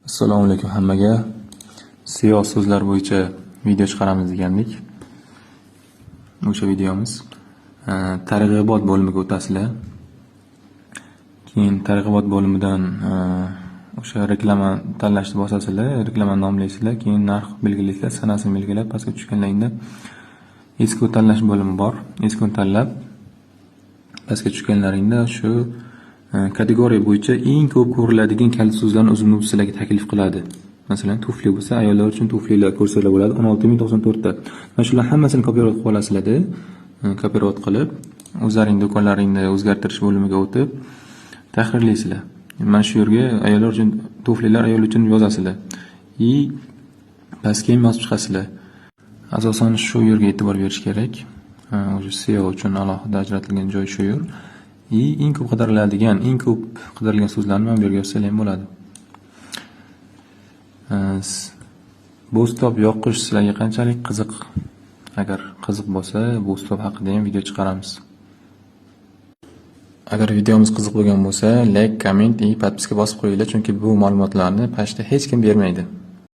Assalomu alaykum hammaga. SEO so'zlar bo'yicha video chiqaramiz degandik. O'sha videomiz targ'ibot bo'limiga o'tasizlar. Keyin targ'ibot bo'limidan o'sha reklama tanlashni bosasizlar, reklamani nomlaysizlar, keyin narx belgilaysizlar, sanasini belgilab, pastga tushganlaringda SEO tanlash bo'limi bor. SEO tanlab pastga tushganlaringda shu kategoriya bo'yicha eng ko'p ko'riladigan kalit so'zlarni o'zimni sizlarga taklif qiladi. Masalan, tufli bo'lsa, ayollar uchun tuflilar ko'rsalar bo'ladi 16094 ta. Mana shular hammasini kopirovat qilib olasizlar-da. Kopirovat qilib, o'zlaring do'konlaringda o'zgartirish bo'limiga o'tib, tahrirlaysizlar. Mana shu yerga ayollar uchun tuflilar ayol uchun yozasizlar. Pastga ham yozib chiqasizlar. Asosan shu yerga e'tibor berish kerak. O'sha SEO uchun alohida ajratilgan joy shu yer. Eng ko'p qidirilgan so'zlarni mana bu yerga yozsanglar ham bo'ladi. Bootstrap yoqish sizlarga qanchalik qiziq? Agar qiziq bo'lsa, Bootstrap haqida ham video chiqaramiz. Agar videomiz qiziq bo'lgan bo'lsa, like, komment va podpiska bosib qo'yinglar, chunki bu ma'lumotlarni pastda hech kim bermaydi.